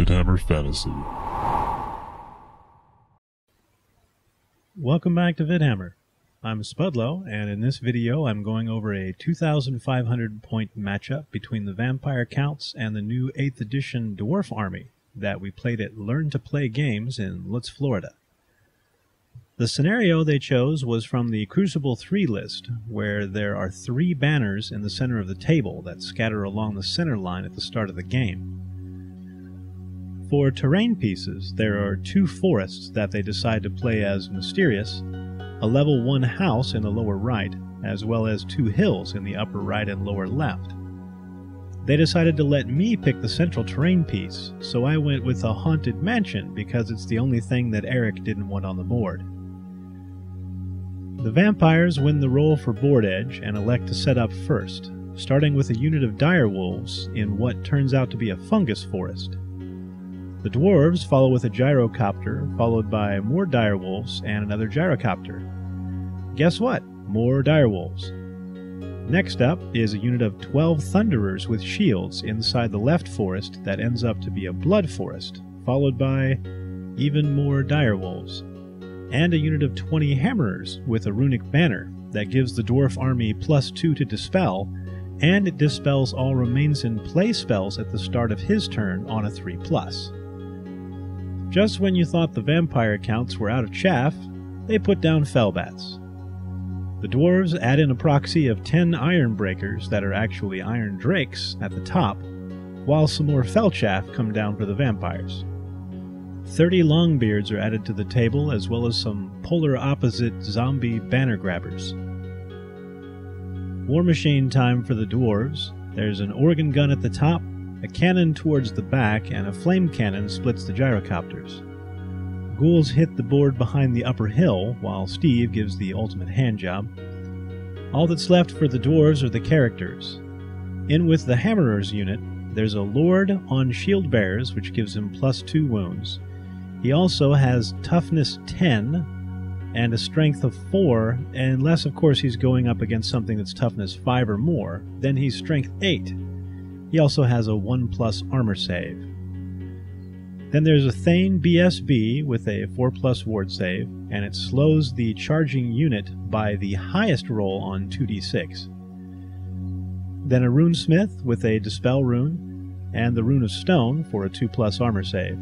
Vidhammer Fantasy. Welcome back to Vidhammer. I'm Spudlow, and in this video I'm going over a 2,500 point matchup between the Vampire Counts and the new 8th edition Dwarf army that we played at Learn to Play Games in Lutz, Florida. The scenario they chose was from the Crucible 3 list, where there are 3 banners in the center of the table that scatter along the center line at the start of the game. For terrain pieces, there are 2 forests that they decide to play as mysterious, a level 1 house in the lower right, as well as 2 hills in the upper right and lower left. They decided to let me pick the central terrain piece, so I went with a haunted mansion because it's the only thing that Eric didn't want on the board. The vampires win the roll for board edge and elect to set up first, starting with a unit of direwolves in what turns out to be a fungus forest. The dwarves follow with a gyrocopter, followed by more direwolves and another gyrocopter. Guess what? More direwolves. Next up is a unit of 12 thunderers with shields inside the left forest that ends up to be a blood forest, followed by even more direwolves. And a unit of 20 hammerers with a runic banner that gives the dwarf army +2 to dispel, and it dispels all remains in play spells at the start of his turn on a 3+. Just when you thought the vampire counts were out of chaff, they put down fellbats. The dwarves add in a proxy of 10 iron breakers that are actually iron drakes at the top, while some more fell chaff come down for the vampires. 30 longbeards are added to the table, as well as some polar opposite zombie banner grabbers. War machine time for the dwarves. There's an organ gun at the top, a cannon towards the back, and a flame cannon splits the gyrocopters. Ghouls hit the board behind the upper hill, while Steve gives the ultimate handjob. All that's left for the dwarves are the characters. In with the hammerers unit, there's a lord on shield bearers, which gives him +2 wounds. He also has toughness 10 and a strength of 4, unless of course he's going up against something that's toughness 5 or more, then he's strength 8. He also has a 1+ armor save. Then there's a Thane BSB with a 4+ ward save, and it slows the charging unit by the highest roll on 2d6. Then a runesmith with a dispel rune, and the rune of stone for a 2+ armor save.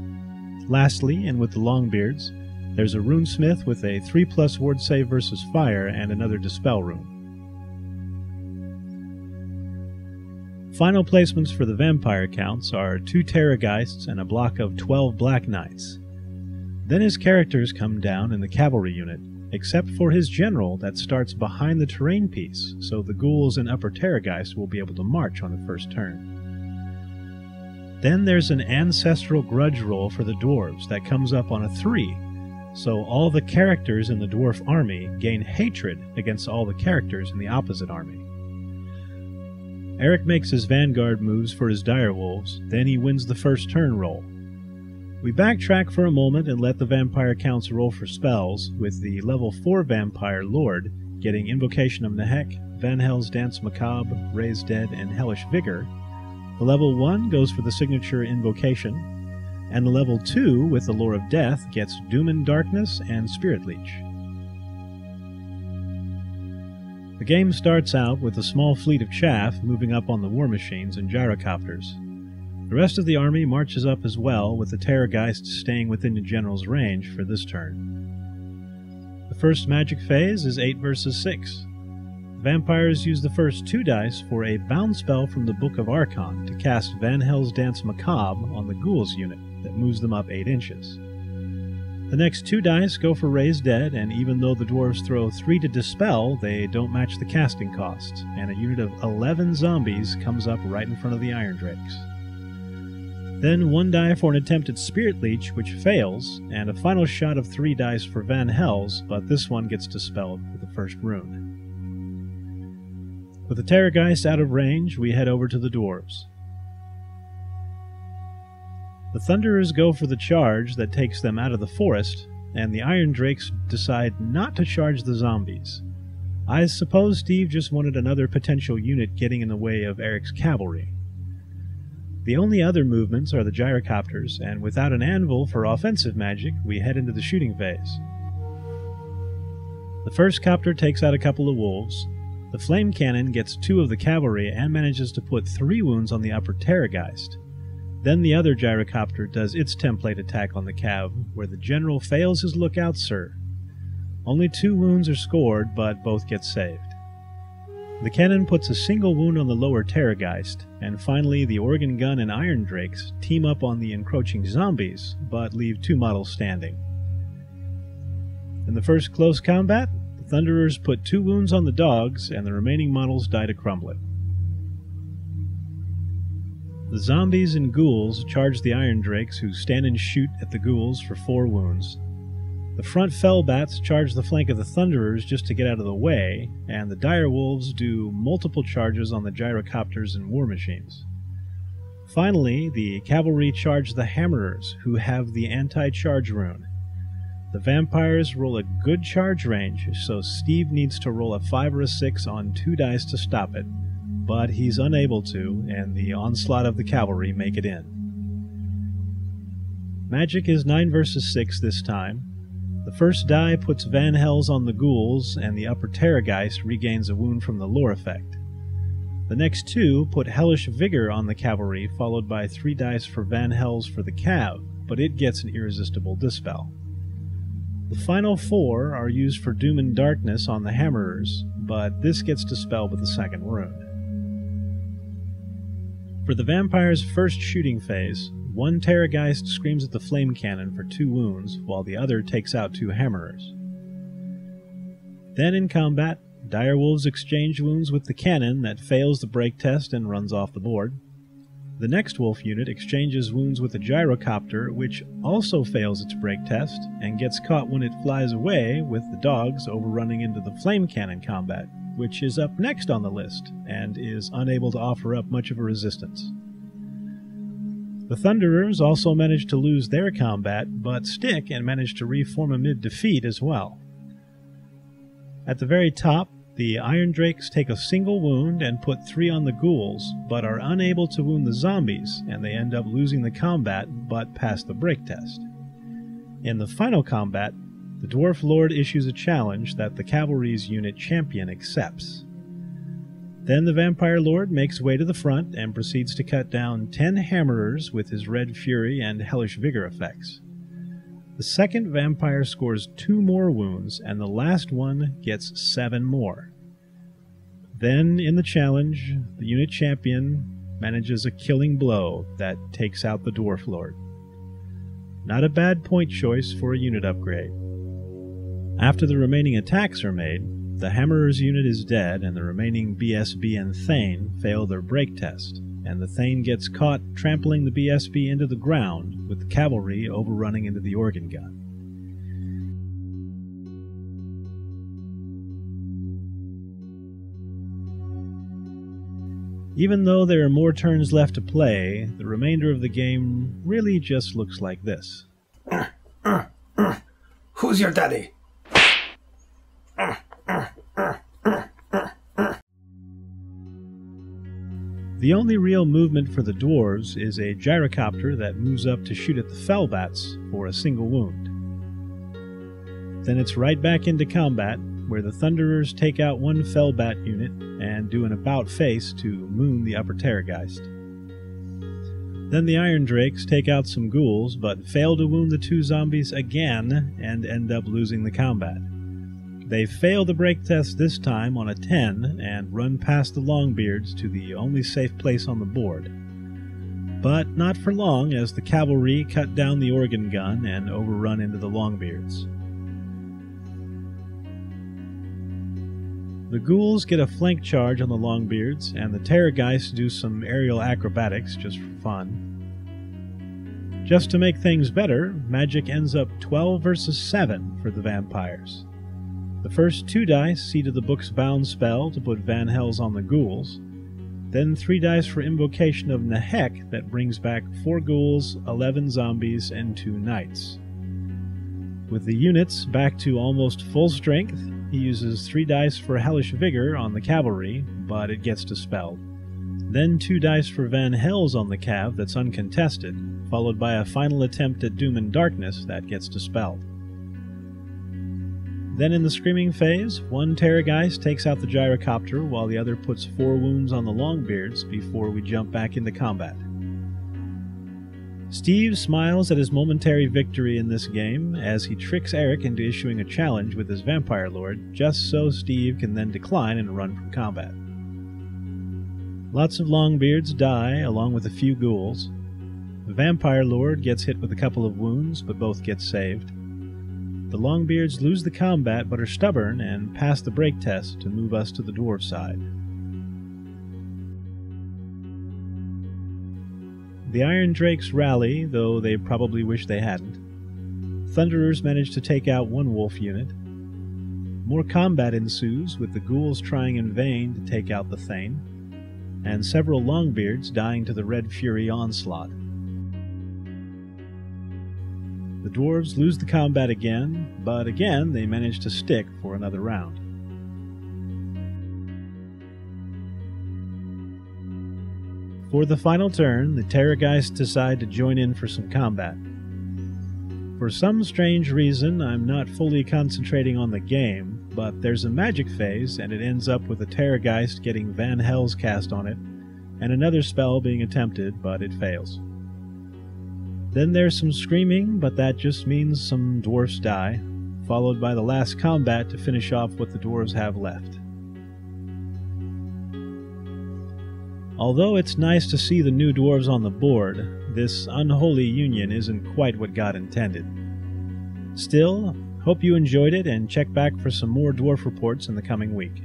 Lastly, and with the longbeards, there's a runesmith with a 3+ ward save versus fire and another dispel rune. Final placements for the vampire counts are 2 terrorgeists and a block of 12 black knights. Then his characters come down in the cavalry unit, except for his general that starts behind the terrain piece, so the ghouls and upper terrorgeists will be able to march on the first turn. Then there's an ancestral grudge roll for the dwarves that comes up on a 3, so all the characters in the dwarf army gain hatred against all the characters in the opposite army. Eric makes his vanguard moves for his direwolves, then he wins the first turn roll. We backtrack for a moment and let the vampire counts roll for spells, with the level 4 vampire lord getting Invocation of Nehek, Van Hell's Dance Macabre, Raise Dead, and Hellish Vigor. The level 1 goes for the signature Invocation, and the level 2 with the Lore of Death gets Doom and Darkness and Spirit Leech. The game starts out with a small fleet of chaff moving up on the war machines and gyrocopters. The rest of the army marches up as well, with the terrorgeists staying within the general's range for this turn. The first magic phase is 8 versus 6. The vampires use the first 2 dice for a bound spell from the Book of Archon to cast Van Hell's Dance Macabre on the ghouls unit that moves them up 8 inches. The next 2 dice go for Raise Dead, and even though the dwarves throw 3 to dispel, they don't match the casting costs, and a unit of 11 zombies comes up right in front of the Iron Drakes. Then 1 die for an attempted Spirit Leech, which fails, and a final shot of 3 dice for Van Hell's, but this one gets dispelled with the first rune. With the Terrorgeist out of range, we head over to the dwarves. The Thunderers go for the charge that takes them out of the forest, and the Iron Drakes decide not to charge the zombies. I suppose Steve just wanted another potential unit getting in the way of Eric's cavalry. The only other movements are the gyrocopters, and without an anvil for offensive magic, we head into the shooting phase. The first copter takes out a couple of wolves. The flame cannon gets 2 of the cavalry and manages to put 3 wounds on the upper Terrorgeist. Then the other gyrocopter does its template attack on the cav, where the general fails his lookout sir. Only 2 wounds are scored, but both get saved. The cannon puts a single wound on the lower Terrorgeist, and finally the organ gun and iron drakes team up on the encroaching zombies, but leave 2 models standing. In the first close combat, the Thunderers put 2 wounds on the dogs, and the remaining models die to crumble it. The zombies and ghouls charge the iron drakes, who stand and shoot at the ghouls for 4 wounds. The front fellbats charge the flank of the Thunderers just to get out of the way, and the direwolves do multiple charges on the gyrocopters and war machines. Finally, the cavalry charge the hammerers, who have the anti-charge rune. The vampires roll a good charge range, so Steve needs to roll a 5 or a 6 on 2 dice to stop it, but he's unable to, and the onslaught of the cavalry make it in. Magic is 9 versus 6 this time. The first die puts Van Hells on the ghouls, and the upper Terrorgeist regains a wound from the lore effect. The next 2 put Hellish Vigor on the cavalry, followed by 3 dice for Van Hells for the cav, but it gets an irresistible dispel. The final 4 are used for Doom and Darkness on the hammerers, but this gets dispelled with the second rune. For the vampire's first shooting phase, 1 Terrorgeist screams at the flame cannon for 2 wounds, while the other takes out 2 hammerers. Then in combat, direwolves exchange wounds with the cannon that fails the break test and runs off the board. The next wolf unit exchanges wounds with a gyrocopter, which also fails its break test, and gets caught when it flies away, with the dogs overrunning into the flame cannon combat, which is up next on the list, and is unable to offer up much of a resistance. The Thunderers also manage to lose their combat, but stick and manage to reform amid defeat as well. At the very top, the Iron Drakes take a single wound and put 3 on the ghouls, but are unable to wound the zombies, and they end up losing the combat, but pass the break test. In the final combat, the Dwarf Lord issues a challenge that the cavalry's unit champion accepts. Then the Vampire Lord makes way to the front and proceeds to cut down 10 hammerers with his Red Fury and Hellish Vigor effects. The second vampire scores 2 more wounds, and the last one gets 7 more. Then, in the challenge, the unit champion manages a killing blow that takes out the Dwarf Lord. Not a bad point choice for a unit upgrade. After the remaining attacks are made, the Hammerer's unit is dead, and the remaining BSB and Thane fail their break test, and the Thane gets caught trampling the BSB into the ground, with the cavalry overrunning into the organ gun. Even though there are more turns left to play, the remainder of the game really just looks like this. Who's your daddy? The only real movement for the dwarves is a gyrocopter that moves up to shoot at the fellbats for a single wound. Then it's right back into combat, where the Thunderers take out 1 fellbat unit and do an about face to moon the upper Terrorgeist. Then the Iron Drakes take out some ghouls, but fail to wound the 2 zombies again and end up losing the combat. They fail the break test this time on a 10 and run past the Longbeards to the only safe place on the board. But not for long, as the cavalry cut down the organ gun and overrun into the Longbeards. The ghouls get a flank charge on the Longbeards, and the Terrorgeists do some aerial acrobatics just for fun. Just to make things better, magic ends up 12 versus 7 for the vampires. The first 2 dice see to the book's bound spell to put Van Hells on the ghouls, then 3 dice for invocation of Nehek that brings back 4 ghouls, 11 zombies, and 2 knights. With the units back to almost full strength, he uses 3 dice for Hellish Vigor on the cavalry, but it gets dispelled. Then 2 dice for Van Hel's on the Cav that's uncontested, followed by a final attempt at Doom and Darkness that gets dispelled. Then in the Screaming phase, 1 Terrorgeist takes out the Gyrocopter while the other puts 4 wounds on the Longbeards before we jump back into combat. Steve smiles at his momentary victory in this game as he tricks Eric into issuing a challenge with his Vampire Lord just so Steve can then decline and run from combat. Lots of Longbeards die along with a few ghouls. The Vampire Lord gets hit with a couple of wounds but both get saved. The Longbeards lose the combat but are stubborn and pass the break test to move us to the Dwarf side. The Iron Drakes rally, though they probably wish they hadn't. Thunderers manage to take out 1 wolf unit. More combat ensues, with the ghouls trying in vain to take out the Thane, and several Longbeards dying to the Red Fury onslaught. The dwarves lose the combat again, but again they manage to stick for another round. For the final turn, the Terrorgeists decide to join in for some combat. For some strange reason, I'm not fully concentrating on the game, but there's a magic phase and it ends up with a Terrorgeist getting Van Hel's cast on it, and another spell being attempted, but it fails. Then there's some screaming, but that just means some dwarfs die, followed by the last combat to finish off what the dwarves have left. Although it's nice to see the new dwarves on the board, this unholy union isn't quite what God intended. Still, hope you enjoyed it and check back for some more dwarf reports in the coming week.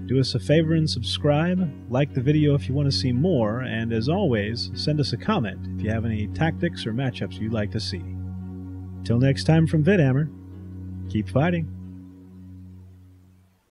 Do us a favor and subscribe, like the video if you want to see more, and as always, send us a comment if you have any tactics or matchups you'd like to see. Till next time from Vidhammer, keep fighting.